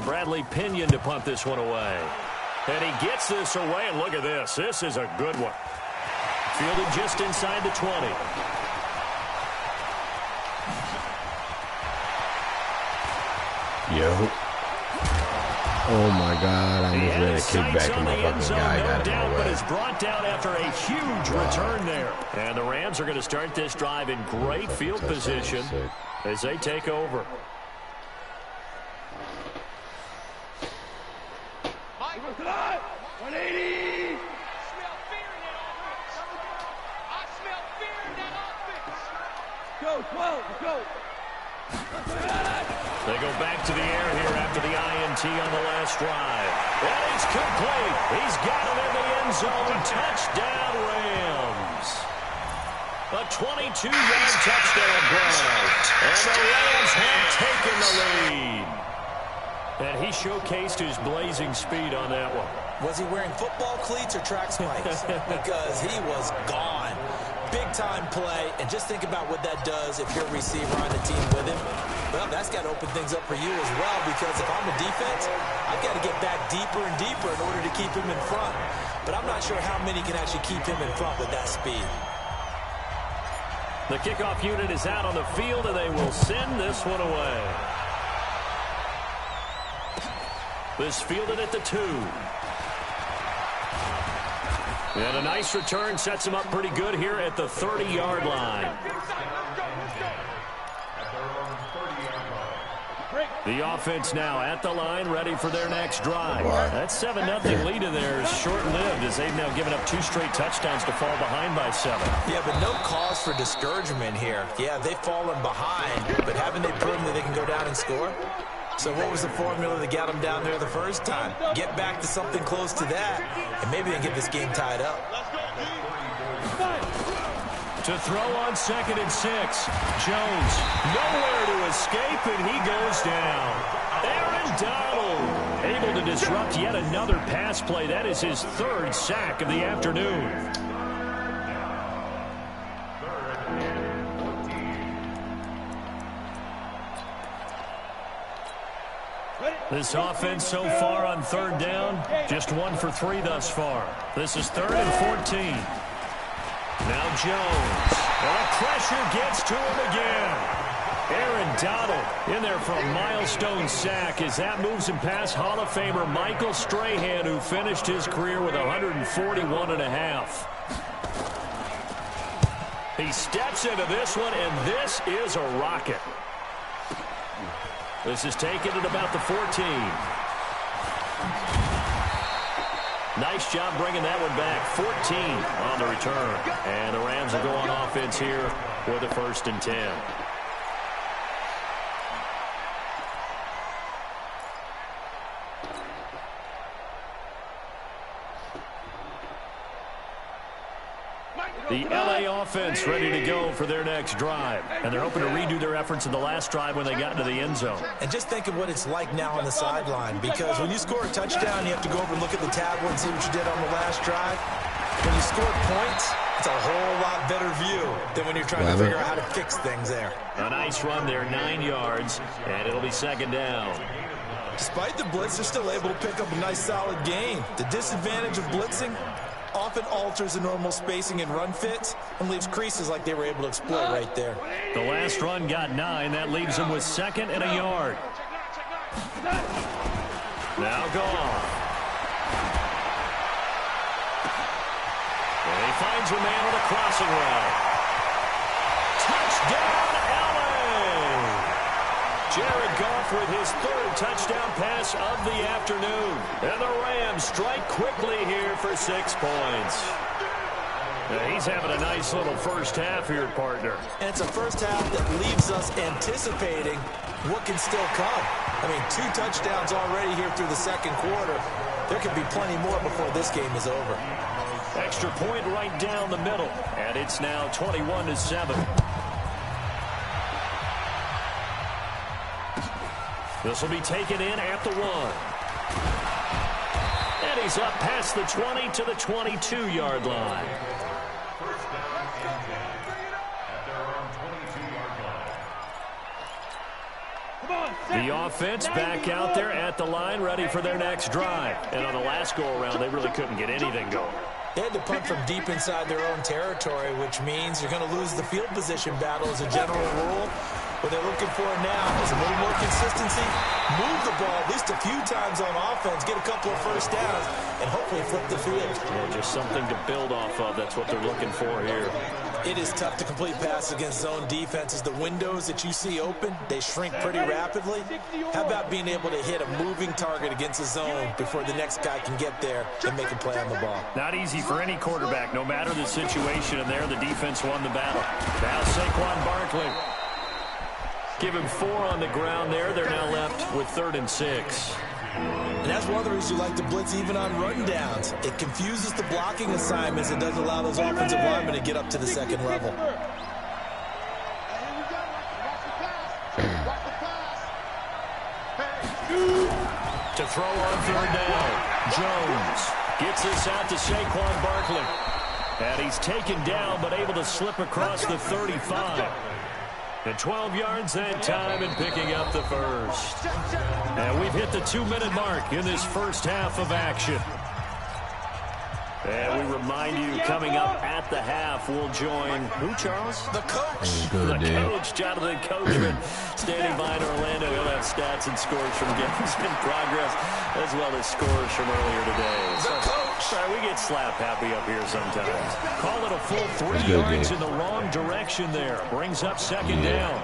Bradley Pinion to punt this one away. And he gets this away, and look at this. This is a good one. Fielded just inside the 20. Yo. Oh, my God. I almost ready to kick back and my fucking guy got it away. But is brought down after a huge return there. And the Rams are going to start this drive in great field position as they take over. They go back to the air here after the INT on the last drive. And it's complete. He's got it in the end zone. Touchdown, Rams. A 22-yard touchdown drive. And the Rams have taken the lead. And he showcased his blazing speed on that one. Was he wearing football cleats or track spikes? Because he was gone. Big-time play, and just think about what that does if you're a receiver on the team with him. Well, that's got to open things up for you as well, because if I'm a defense, I've got to get back deeper and deeper in order to keep him in front. But I'm not sure how many can actually keep him in front with that speed. The kickoff unit is out on the field, and they will send this one away. This fielded at the 2. And a nice return sets him up pretty good here at the 30-yard line. The offense now at the line, ready for their next drive. That 7-0 lead of theirs short-lived as they've now given up 2 straight touchdowns to fall behind by 7. Yeah, but no cause for discouragement here. Yeah, they've fallen behind, but haven't they proven that they can go down and score? So what was the formula that got them down there the first time? Get back to something close to that, and maybe they can get this game tied up. To throw on 2nd and 6. Jones nowhere to escape, and he goes down. Aaron Donald able to disrupt yet another pass play. That is his 3rd sack of the afternoon. This offense so far on 3rd down, just 1 for 3 thus far. This is 3rd and 14. Now Jones. And the pressure gets to him again. Aaron Donald in there for a milestone sack as that moves him past Hall of Famer Michael Strahan, who finished his career with 141.5. He steps into this one, and this is a rocket. This is taken at about the 14. Nice job bringing that one back. 14 on the return. And the Rams will go on offense here with a 1st and 10. The LA offense ready to go for their next drive. And they're hoping to redo their efforts in the last drive when they got into the end zone. And just think of what it's like now on the sideline, because when you score a touchdown, you have to go over and look at the tablet and see what you did on the last drive. When you score points, it's a whole lot better view than when you're trying to figure out how to fix things there. A nice run there, 9 yards, and it'll be 2nd down. Despite the blitz, they're still able to pick up a nice solid gain. The disadvantage of blitzing often alters the normal spacing and run fits and leaves creases like they were able to exploit right there. The last run got 9. That leaves him with 2nd and a yard. Now Goff. And he finds a man on a crossing route. Touchdown, LA! Jared Goff with his 3rd touchdown pass of the afternoon. And the Rams strike quickly here for 6 points. Now he's having a nice little first half here, partner. And it's a first half that leaves us anticipating what can still come. I mean, 2 touchdowns already here through the 2nd quarter. There could be plenty more before this game is over. Extra point right down the middle. And it's now 21-7. This will be taken in at the 1. And he's up past the 20 to the 22-yard line. Come on, The offense back out there at the line, ready for their next drive. And on the last go-around, they really couldn't get anything going. They had to punt from deep inside their own territory, which means you're going to lose the field position battle as a general rule. What they're looking for now is a little more consistency, move the ball at least a few times on offense, get a couple of first downs, and hopefully flip the field. Yeah, just something to build off of. That's what they're looking for here. It is tough to complete passes against zone defenses. The windows that you see open, they shrink pretty rapidly. How about being able to hit a moving target against a zone before the next guy can get there and make a play on the ball? Not easy for any quarterback, no matter the situation. And there, the defense won the battle. Now Saquon Barkley. Give him 4 on the ground there. They're now left with 3rd and 6. And that's one of the reasons you like to blitz even on rundowns. It confuses the blocking assignments and doesn't allow those offensive linemen to get up to the second level. To throw on 3rd down. Jones gets this out to Saquon Barkley. And he's taken down but able to slip across the 35. And 12 yards that time and picking up the first. And we've hit the 2-minute mark in this first half of action. And we remind you, coming up at the half, we'll join who, Charles? The coach. The coach, Jonathan Coachman, standing by in Orlando. He'll have stats and scores from games in progress, as well as scores from earlier today. The coach. Sorry, we get slap happy up here sometimes. Call it a full 3 yards in the wrong direction there. Brings up 2nd down.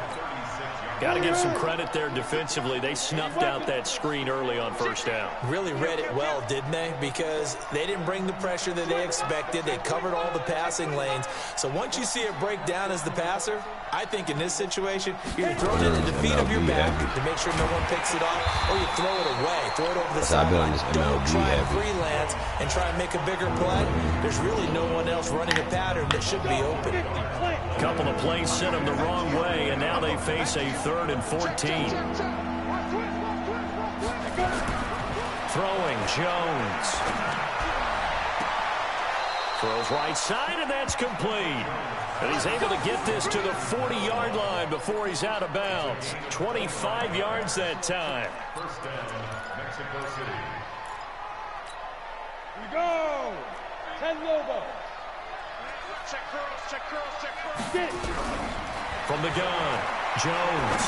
Got to give some credit there defensively. They snuffed out that screen early on 1st down. Really read it well, didn't they? Because they didn't bring the pressure that they expected. They covered all the passing lanes. So once you see it break down as the passer, I think in this situation, you're throwing it at the feet of your back to make sure no one picks it off, or you throw it away, throw it over the sideline. Don't try and freelance and try and make a bigger play. There's really no one else running a pattern that should be open. Couple of plays sent them the wrong way, and now they face a 3rd and 14. Throwing, Jones. Throws right side, and that's complete. And he's able to get this to the 40-yard line before he's out of bounds. 25 yards that time. First down, Mexico City. We go. 10 Lobo. Check curls, check curls, check curls. From the gun, Jones.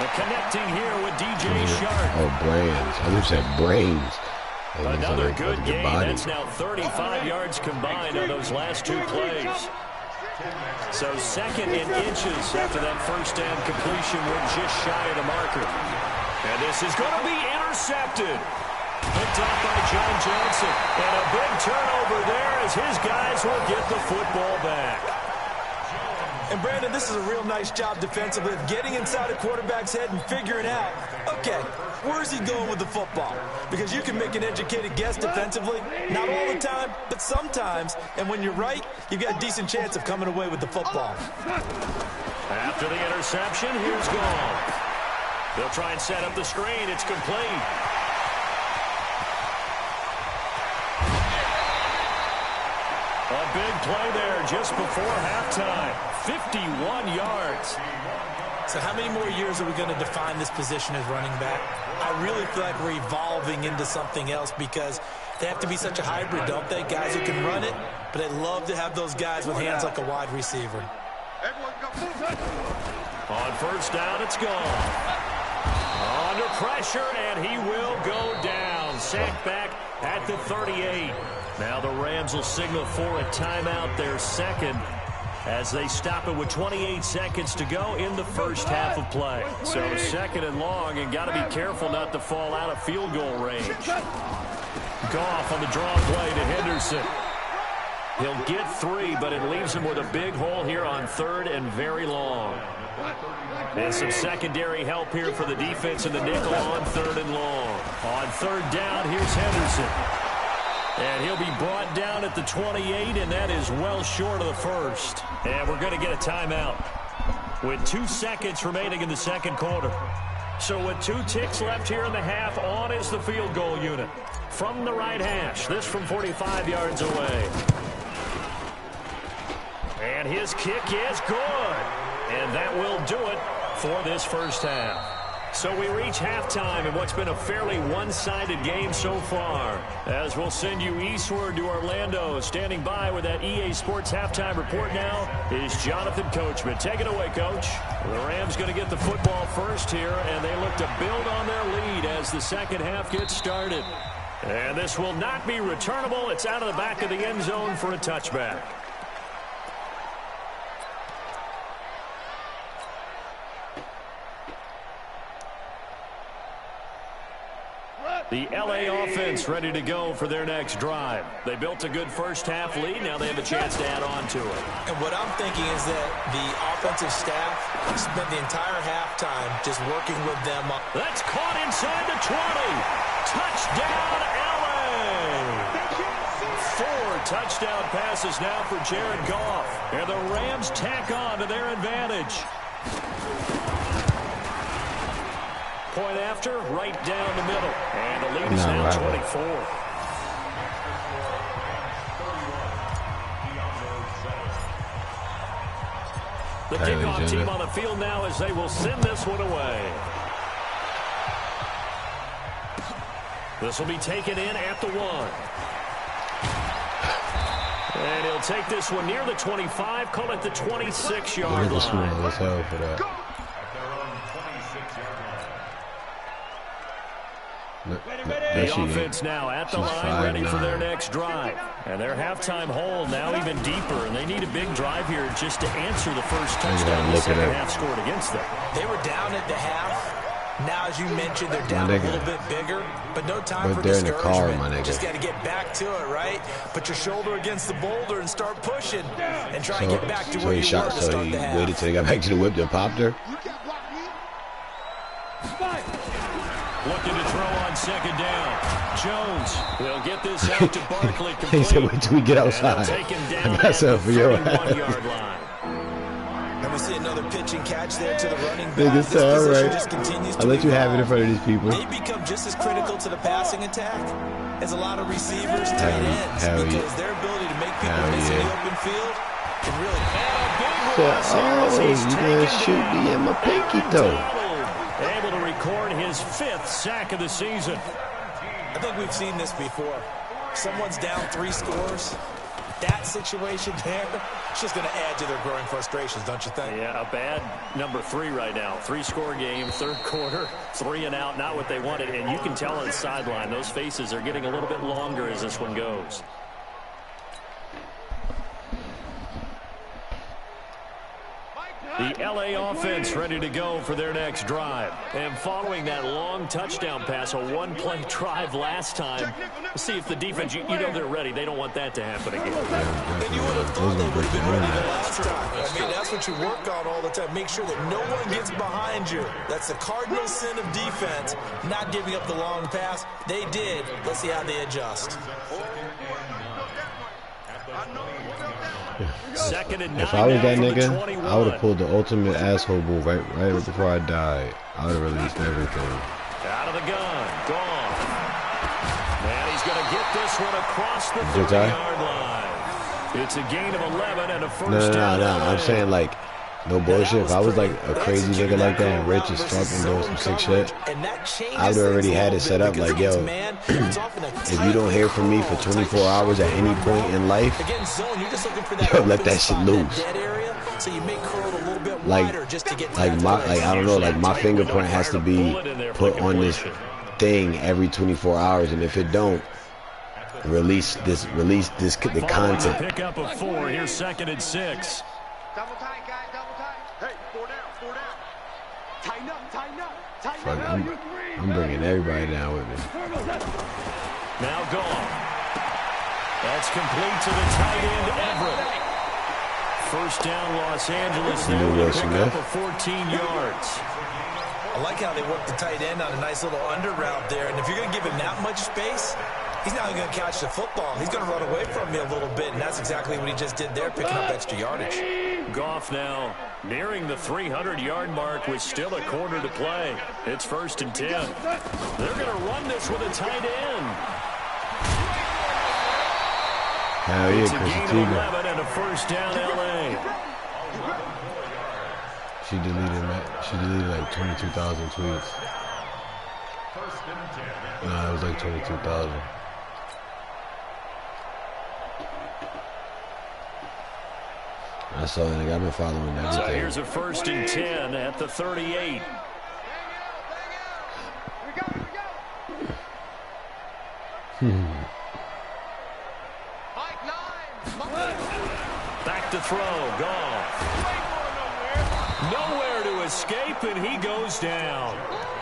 And connecting here with DJ Shark. Oh, brains. I wish that brains. Another good game. That's now 35 yards combined on those last 2 plays. So 2nd in inches after that 1st down completion. We're just shy of the marker. And this is going to be intercepted. Picked up by John Johnson. And a big turnover there as his guys will get the football back. And, Brandon, this is a real nice job defensively of getting inside a quarterback's head and figuring out, okay, where's he going with the football? Because you can make an educated guess defensively. Not all the time, but sometimes. And when you're right, you've got a decent chance of coming away with the football. After the interception, here's Gall. They'll try and set up the screen. It's complete. A big play there just before halftime. 51 yards. So how many more years are we going to define this position as running back? I really feel like we're evolving into something else because they have to be such a hybrid, don't they? Guys who can run it, but they love to have those guys with hands like a wide receiver. On 1st down, it's gone. Under pressure, and he will go down. Sacked back at the 38. Now the Rams will signal for a timeout, their 2nd, as they stop it with 28 seconds to go in the first half of play. So 2nd and long, and got to be careful not to fall out of field goal range. Goff on the draw play to Henderson. He'll get 3, but it leaves him with a big hole here on 3rd and very long. And some secondary help here for the defense in the nickel on 3rd and long. On 3rd down, here's Henderson. And he'll be brought down at the 28, and that is well short of the 1st. And we're going to get a timeout with 2 seconds remaining in the 2nd quarter. So with 2 ticks left here in the half, on is the field goal unit. From the right hash, this from 45 yards away. And his kick is good. And that will do it for this first half. So we reach halftime in what's been a fairly one-sided game so far. As we'll send you eastward to Orlando. Standing by with that EA Sports halftime report now is Jonathan Coachman. Take it away, Coach. The Rams going to get the football first here, and they look to build on their lead as the second half gets started. And this will not be returnable. It's out of the back of the end zone for a touchback. The LA offense ready to go for their next drive. They built a good first half lead. Now they have a chance to add on to it. And what I'm thinking is that the offensive staff spent the entire halftime just working with them. That's caught inside the 20. Touchdown, LA. 4 touchdown passes now for Jared Goff. And the Rams tack on to their advantage. Point after, right down the middle. And the lead is now 24. The kickoff team on the field now as they will send this one away. This will be taken in at the 1. And he'll take this one near the 25, call it the 26-yard line. Let's go for that. The offense now at the line, ready for their next drive. And their halftime hole now even deeper, and they need a big drive here just to answer the first touchdown the second half scored against them. They were down at the half. Now, as you mentioned, they're down a little bit bigger, but no time for discouragement. Just got to get back to it, right? Put your shoulder against the boulder and start pushing and try and get back to where you were to start the half. Waited till he got back to the whip that popped her. Looking to throw on second down. Jones will get this out to Barkley. He said, wait till we get outside. I got something for your ass. And we see another pitch and catch there to the running back. This position just continues to I'll let you have it in front of these people. They become just as critical to the passing attack as a lot of receivers, tight ends, because their ability to make people miss in the open field can really you're going to shoot me in my pinky toe. Able to record his 5th sack of the season. I think we've seen this before. Someone's down 3 scores. That situation there, it's just going to add to their growing frustrations, don't you think? Yeah, a bad number 3 right now. 3-score game, 3rd quarter, 3 and out, not what they wanted. And you can tell on the sideline, those faces are getting a little bit longer as this one goes. The LA offense ready to go for their next drive. And following that long touchdown pass, a 1-play drive last time, see if the defense, you know they're ready. They don't want that to happen again. And you would have thought they would have been ready the last time. I mean, that's what you work on all the time. Make sure that no one gets behind you. That's the cardinal sin of defense, not giving up the long pass. They did. Let's see how they adjust. If I was that nigga, I would have pulled the ultimate asshole move right before I died. I would have released everything. Out of the gun, gone. And he's going to get this one across the 30-yard line. It's a gain of 11 and a first down. No. I'm saying, like, no bullshit. If I was like a crazy nigga like that and rich as fuck and doing some sick shit, I would have already had it set up like, yo, if you don't hear from me for 24 hours at any point in life, yo, let that shit loose. Like I don't know, like my fingerprint has to be put on this thing every 24 hours, and if it don't, release the content. Pick up a 4. Here's 2nd and 6. Double tight, guys, double tight. Hey, 4 down. Tighten up, tighten up, tighten Fuck, up. I'm bringing everybody down with me. Now gone. That's complete to the tight end, Everett. First down, Los Angeles. There pick up a 14 yards. I like how they work the tight end on a nice little under route there. And if you're going to give him that much space, he's not going to catch the football. He's going to run away from me a little bit, and that's exactly what he just did there, picking up extra yardage. Goff now nearing the 300-yard mark with still a quarter to play. It's 1st and 10. They're going to run this with a tight end. Hell yeah, it's a gain of 11 and a first down, LA. She deleted like 22,000 tweets. Nah, it was like 22,000. I saw it. I've been following everything. So here's a 1st and 10 at the 38. Back to throw. Goff. Nowhere to escape, and he goes down.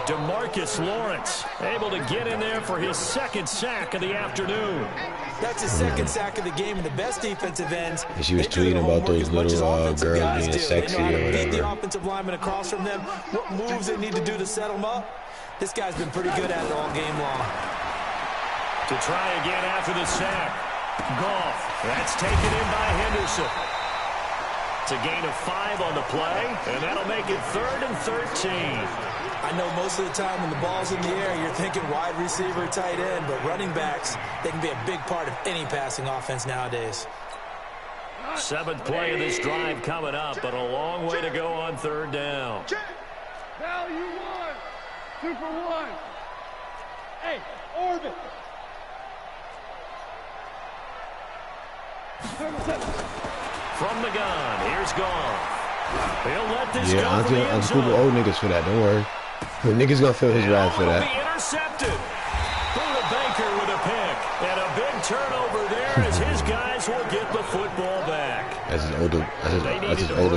DeMarcus Lawrence able to get in there for his 2nd sack of the afternoon. That's his 2nd sack of the game, and the best defensive ends. And she was tweeting about those little girls being sexy or whatever. Beat the offensive lineman across from them. What moves they need to do to set them up? This guy's been pretty good at it all game long. To try again after the sack. Goff. That's taken in by Henderson. It's a gain of 5 on the play, and that'll make it 3rd and 13. I know most of the time when the ball's in the air, you're thinking wide receiver, tight end, but running backs, they can be a big part of any passing offense nowadays. 7th play of this drive coming up, but a long way to go on 3rd down. Value 1. Super 1. Hey, orbit. From the gun, here's Goff. He'll let this go. Yeah, Uncle Cooper old niggas for that. Don't worry. The niggas gonna feel his wrath for that. Intercepted. Buda Baker with a pick, and a big turnover there as his guys will get the football back. That's his older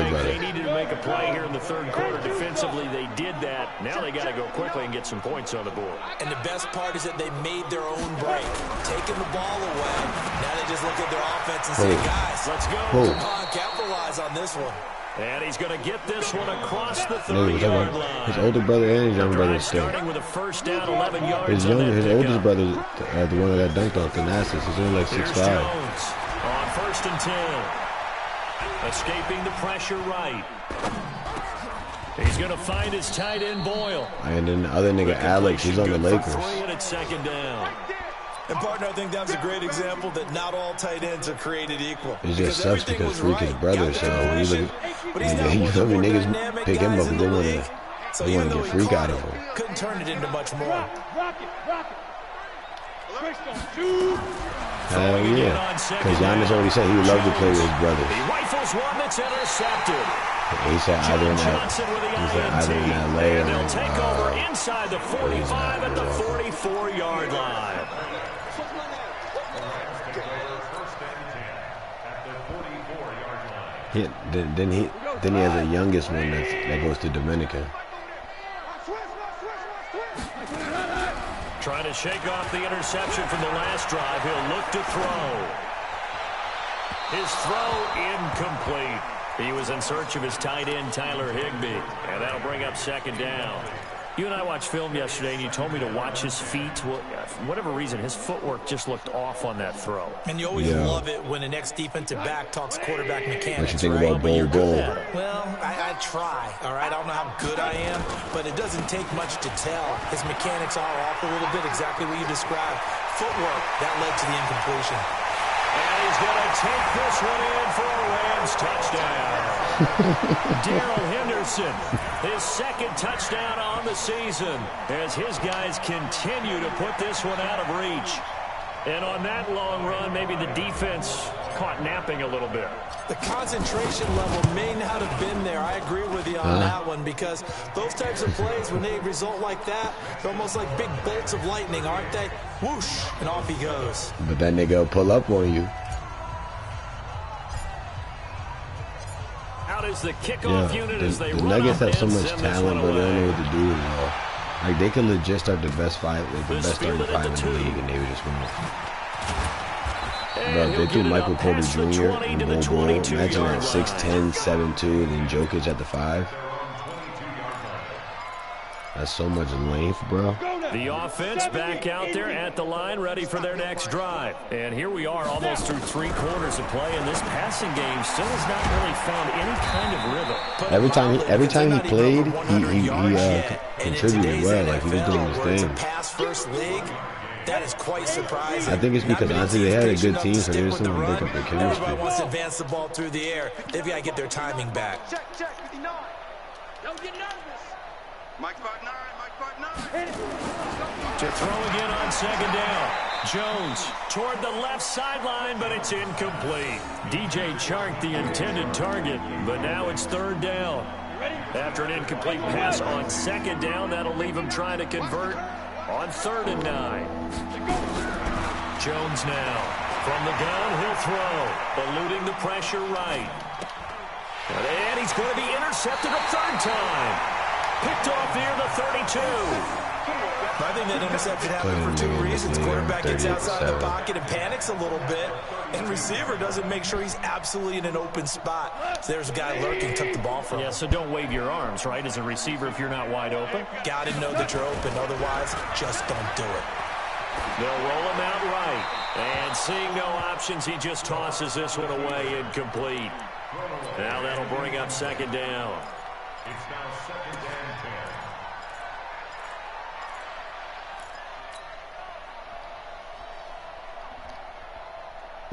brother. They needed to make a play here in the 3rd quarter defensively. They did that. Now they got to go quickly and get some points on the board. And the best part is that they made their own break, taking the ball away. Now they just look at their offense and say, guys, let's go. Come on, capitalize on this one. And he's going to get this one across the 30-yard line. His older brother and his younger brother still. Starting with a 1st down, 11 yards. His oldest brother, the one that got dunked on, Thanasis, is only like 6'5". On 1st and 10. Escaping the pressure right. He's going to find his tight end Boyle. And then the other nigga, Alex, he's on the Lakers. And it's 2nd down. And, partner, I think that was a great example that not all tight ends are created equal. It just sucks because Freak is brother, so when you look at, you feel me, niggas pick him up and they want to get Freak out of him. Couldn't turn it into much more. Rocket. Hell yeah. Because Giannis already said he would love to play with his brothers. He rifles one that's intercepted. He said either in LA or they'll take over inside the 45 at the 44-yard line. Then he has a youngest one that goes to Dominican. Trying to shake off the interception from the last drive. He'll look to throw. His throw incomplete. He was in search of his tight end, Tyler Higbee, and that'll bring up 2nd down. You and I watched film yesterday, and you told me to watch his feet. Well, for whatever reason, his footwork just looked off on that throw. And you always love it when an ex-defensive back talks quarterback mechanics. What you think about Bull? Well, I try, all right? I don't know how good I am, but it doesn't take much to tell. His mechanics are off a little bit, exactly what you described. Footwork, that led to the incompletion. And he's going to take this one in for a Rams touchdown. Darrell Henderson, his 2nd touchdown on the season as his guys continue to put this one out of reach. And on that long run, maybe the defense caught napping a little bit. The concentration level may not have been there. I agree with you on that one, because those types of plays, when they result like that, they're almost like big bolts of lightning, aren't they? Whoosh, and off he goes. But that nigga will pull up on you. Out is the kickoff unit as they the run Nuggets up have so and much send this talent, one but they don't away. know what to do with it all. Like, they could legit start the best starting five in the league, and they would just win it. Bro, if they threw Michael Porter Jr. and Bull, imagine that 6'10", 7'2", and then Jokic at the 5. That's so much length, bro. The offense back out there at the line, ready for their next drive. And here we are almost through 3 quarters of play, and this passing game still has not really found any kind of rhythm. Every time he played, he contributed well. Like, he was doing his thing. Pass-first league. That is quite surprising. I think it's because honestly they had a good team, so they just didn't pick up their chemistry. Everybody wants to advance the ball through the air. They've got to get their timing back. Check, 59. Don't get nervous. Mike 5'9", Mike 5'9". To throw again on second down. Jones toward the left sideline, but it's incomplete. DJ Chark, the intended target, but now it's third down. After an incomplete pass on second down, that'll leave him trying to convert on 3rd and 9. Jones now. From the gun, he'll throw. Eluding the pressure right. And he's going to be intercepted a third time. Picked off near the 32. I think that interception happened for 2 reasons. Quarterback gets outside the pocket and panics a little bit, and receiver doesn't make sure he's absolutely in an open spot. So there's a guy lurking, took the ball from him. Yeah, so don't wave your arms, right, as a receiver if you're not wide open. Got to know that you're open. Otherwise, just don't do it. They'll roll him out right. And seeing no options, he just tosses this one away, incomplete. Now that'll bring up second down. It's now 2nd and 10.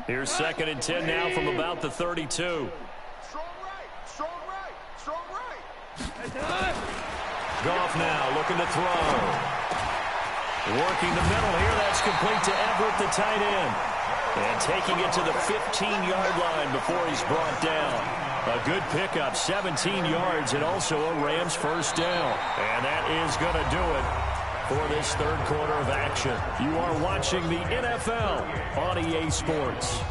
Here's 2nd and 10 now from about the 32. Strong right, strong right, strong right. Goff now looking to throw. Working the middle here. That's complete to Everett, the tight end. And taking it to the 15-yard line before he's brought down. A good pickup, 17 yards, and also a Rams first down. And that is going to do it for this third quarter of action. You are watching the NFL on EA Sports.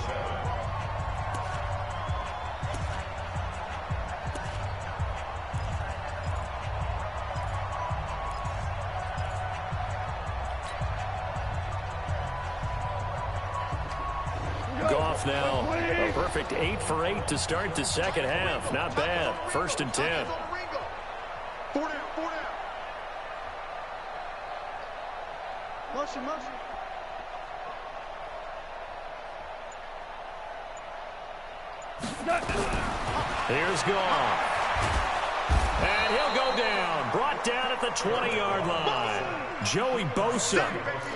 Goff now, a perfect 8 for 8 to start the second half. Not bad. 1st and 10. 4 down, 4 down. Motion, motion. Here's Goff. And he'll go down. Brought down at the 20-yard line. Joey Bosa.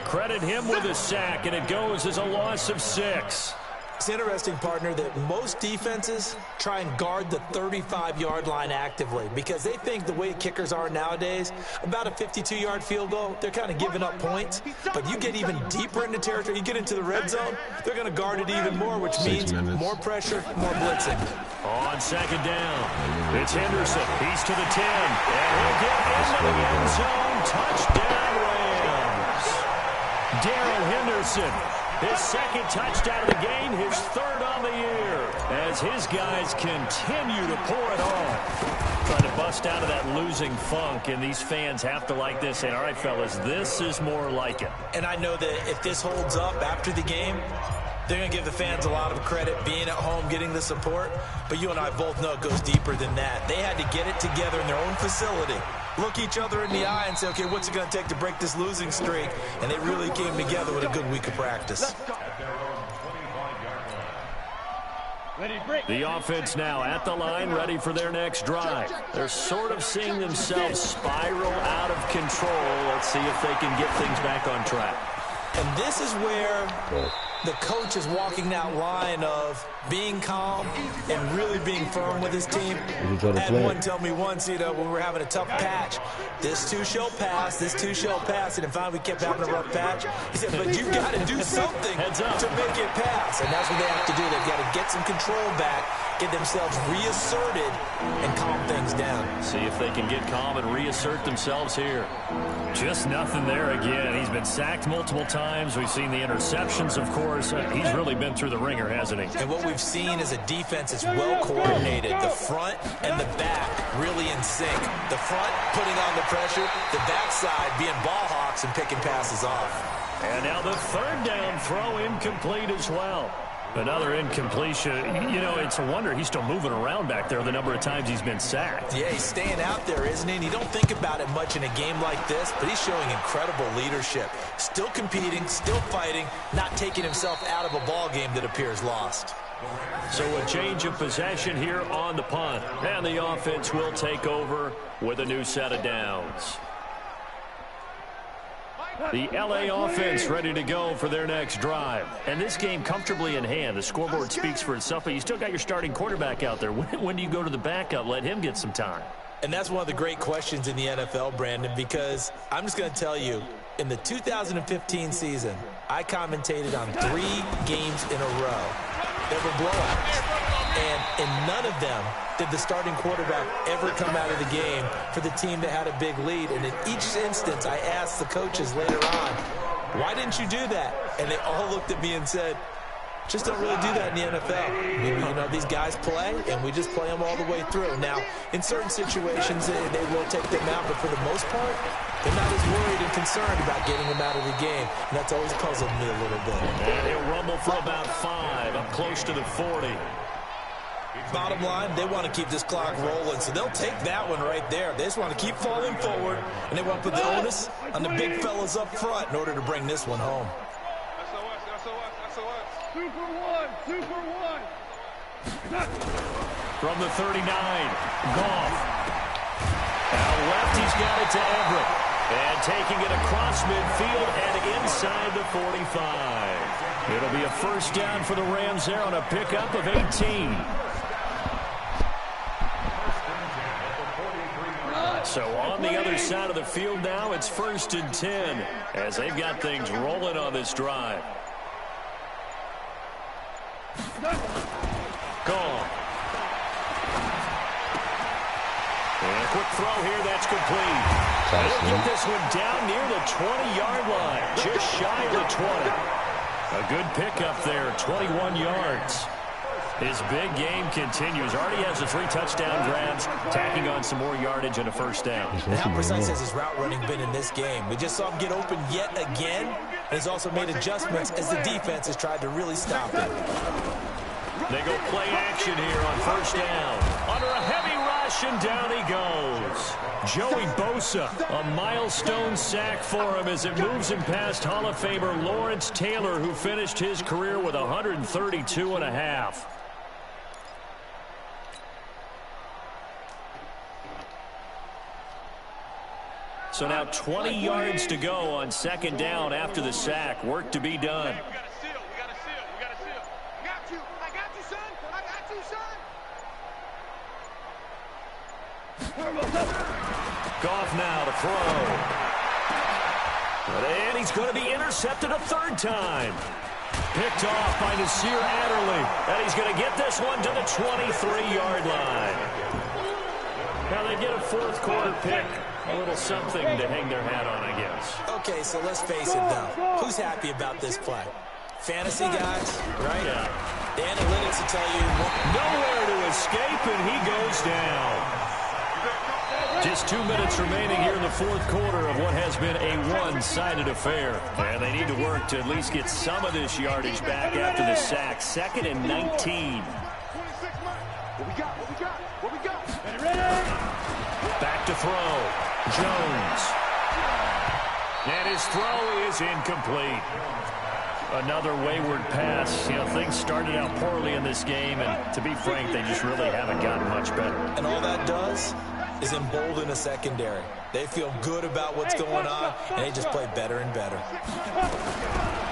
Credit him with a sack, and it goes as a loss of 6. It's interesting, partner, that most defenses try and guard the 35-yard line actively because they think the way kickers are nowadays, about a 52-yard field goal, they're kind of giving up points. But you get even deeper into territory, you get into the red zone, they're going to guard it even more, which means more pressure, more blitzing. On second down, it's Henderson. He's to the 10, and he'll get into the end zone. Touchdown, Rams. Darrell Henderson. His 2nd touchdown of the game, his 3rd on the year, as his guys continue to pour it on. Trying to bust out of that losing funk, and these fans have to like this. And all right, fellas, this is more like it. And I know that if this holds up after the game, they're going to give the fans a lot of credit, being at home, getting the support. But you and I both know it goes deeper than that. They had to get it together in their own facility, look each other in the eye and say, okay, what's it going to take to break this losing streak? And they really came together with a good week of practice. The offense now at the line, ready for their next drive. They're sort of seeing themselves spiral out of control. Let's see if they can get things back on track. And this is where the coach is walking that line of being calm and really being firm with his team. I had one tell me once, when we were having a tough patch, this too shall pass, this too shall pass, and finally we kept having a rough patch. He said, but you've got to do something to make it pass, and that's what they have to do. They've got to get some control back, get themselves reasserted, and calm things down. See if they can get calm and reassert themselves here. Just nothing there again. He's been sacked multiple times. We've seen the interceptions, of course. He's really been through the ringer, hasn't he? And what we've seen is a defense that's well coordinated. The front and the back really in sync. The front putting on the pressure, the backside being ball hawks and picking passes off. And now the 3rd down throw incomplete as well. Another incompletion. It's a wonder he's still moving around back there the number of times he's been sacked. Yeah, he's staying out there, isn't he? And you don't think about it much in a game like this, but he's showing incredible leadership. Still competing, still fighting, not taking himself out of a ball game that appears lost. So a change of possession here on the punt. And the offense will take over with a new set of downs. The LA offense ready to go for their next drive. And this game comfortably in hand. The scoreboard speaks for itself, but you still got your starting quarterback out there. When do you go to the backup? Let him get some time. And that's one of the great questions in the NFL, Brandon, because I'm just going to tell you, in the 2015 season, I commentated on 3 games in a row. There were blowouts. And in none of them did the starting quarterback ever come out of the game for the team that had a big lead. And in each instance, I asked the coaches later on, why didn't you do that? And they all looked at me and said, just don't really do that in the NFL. You know, these guys play, and we just play them all the way through. Now, in certain situations, they will take them out, but for the most part, they're not as worried and concerned about getting them out of the game, and that's always puzzled me a little bit. And he'll rumble for about 5, up close to the 40. Bottom line, they want to keep this clock rolling, so they'll take that one right there. They just want to keep falling forward, and they want to put the onus on the big fellas up front in order to bring this one home. Super one. From the 39, Goff. Out left, he's got it to Everett. And taking it across midfield and inside the 45. It'll be a first down for the Rams there on a pickup of 18. So on the other side of the field now, it's 1st and 10 as they've got things rolling on this drive. Gone. And a quick throw here, that's complete. They'll get this one down near the 20-yard line, just shy of the 20. A good pickup there, 21 yards. His big game continues. Already has the 3 touchdown grabs, tacking on some more yardage and a first down. And how precise has his route running been in this game? We just saw him get open yet again, and he's also made adjustments as the defense has tried to really stop him. They go play action here on first down. Under a heavy rush, and down he goes. Joey Bosa, a milestone sack for him as it moves him past Hall of Famer Lawrence Taylor, who finished his career with 132.5. So now 20 yards to go on second down after the sack. Work to be done. Goff now to throw. And he's going to be intercepted a 3rd time. Picked off by Nasir Adderley. And he's going to get this one to the 23-yard line. Now they get a 4th quarter pick. A little something to hang their hat on, I guess. Okay, so let's face it, though. Who's happy about this play? Fantasy guys, right? Yeah. The analytics will tell you nowhere to escape, and he goes down. Just 2 minutes remaining here in the 4th quarter of what has been a one-sided affair. And they need to work to at least get some of this yardage back after the sack. 2nd and 19. What we got? Back to throw. Jones. And his throw is incomplete. Another wayward pass. You know, things started out poorly in this game, and to be frank, they just really haven't gotten much better. And all that does is embolden a secondary. They feel good about what's going on, and they just play better and better.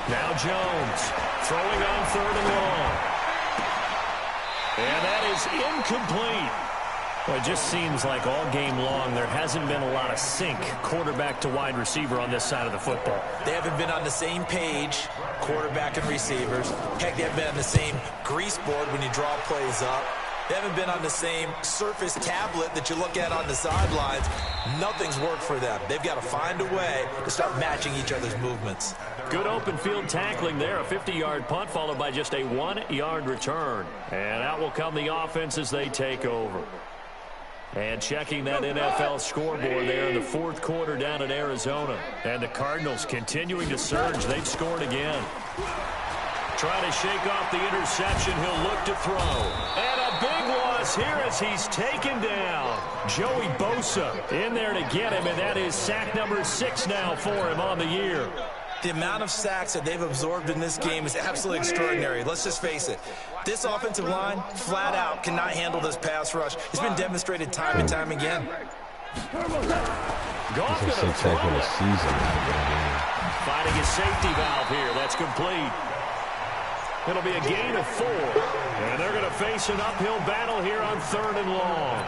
Now Jones throwing on 3rd and long. And that is incomplete. Well, it just seems like all game long there hasn't been a lot of sync quarterback to wide receiver on this side of the football. They haven't been on the same page, quarterback and receivers. Heck, they haven't been on the same grease board when you draw plays up. They haven't been on the same surface tablet that you look at on the sidelines. Nothing's worked for them. They've got to find a way to start matching each other's movements. Good open field tackling there. A 50-yard punt followed by just a 1-yard return. And out will come the offense as they take over. And checking that NFL scoreboard there in the 4th quarter down in Arizona. And the Cardinals continuing to surge. They've scored again. Trying to shake off the interception. He'll look to throw. And a big loss here as he's taken down. Joey Bosa in there to get him, and that is sack number 6 now for him on the year. The amount of sacks that they've absorbed in this game is absolutely extraordinary. Let's just face it. This offensive line, flat out, cannot handle this pass rush. It's been demonstrated time and time again. Goff going to throw it. Finding his safety valve here. That's complete. It'll be a gain of 4. And they're going to face an uphill battle here on 3rd and long.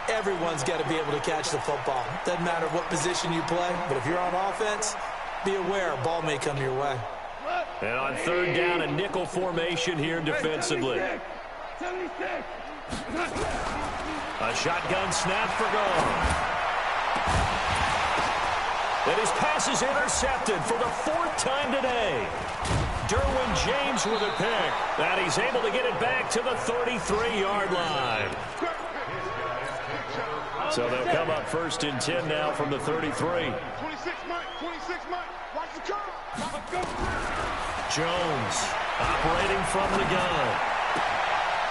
Everyone's got to be able to catch the football. Doesn't matter what position you play, but if you're on offense, be aware a ball may come your way. And on third down, a nickel formation here defensively. A shotgun snap for goal. And his pass is intercepted for the 4th time today. Derwin James with a pick. And he's able to get it back to the 33-yard line. So they'll come up 1st and 10 now from the 33. 26 Mike, 26 Mike. Watch the curve. Jones operating from the gun.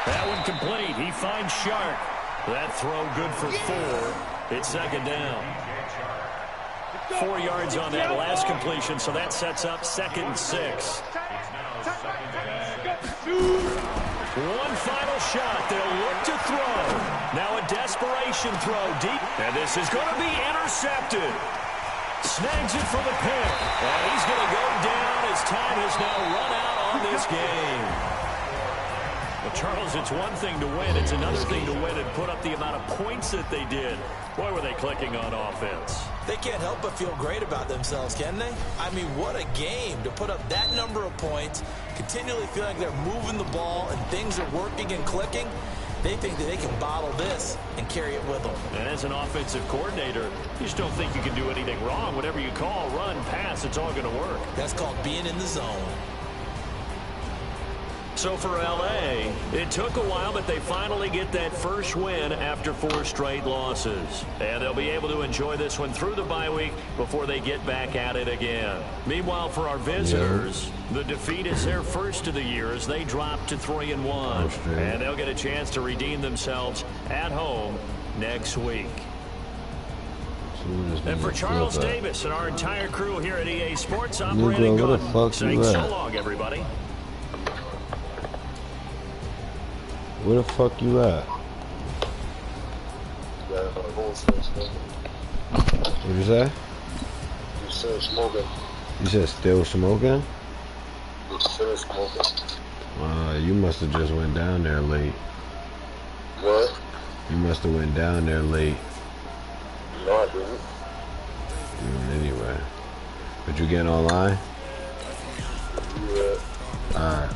That one complete. He finds Shark. That throw good for 4. It's 2nd down. 4 yards on that last completion, so that sets up 2nd and 6. One final shot. They'll look to throw. Now a desperation throw deep. And this is going to be intercepted. Snags it for the pick. And he's going to go down as time has now run out on this game. Well, Charles, it's one thing to win. It's another thing to win and put up the amount of points that they did. Boy, were they clicking on offense. They can't help but feel great about themselves, can they? I mean, what a game to put up that number of points, continually feel like they're moving the ball and things are working and clicking. They think that they can bottle this and carry it with them. And as an offensive coordinator, you just don't think you can do anything wrong. Whatever you call, run, pass, it's all going to work. That's called being in the zone. So for L.A., it took a while, but they finally get that first win after 4 straight losses. And they'll be able to enjoy this one through the bye week before they get back at it again. Meanwhile, for our visitors, the defeat is their first of the year as they drop to 3-1. And they'll get a chance to redeem themselves at home next week. And for Charles Davis and our entire crew here at EA Sports, I'm Brandon Gunn saying so long, everybody. Where the fuck you at? What'd you say? You still smoking. You said still smoking? You still smoking. You must have just went down there late. What? You must have went down there late. No, I didn't. Anyway. But you getting online? Yeah. Alright.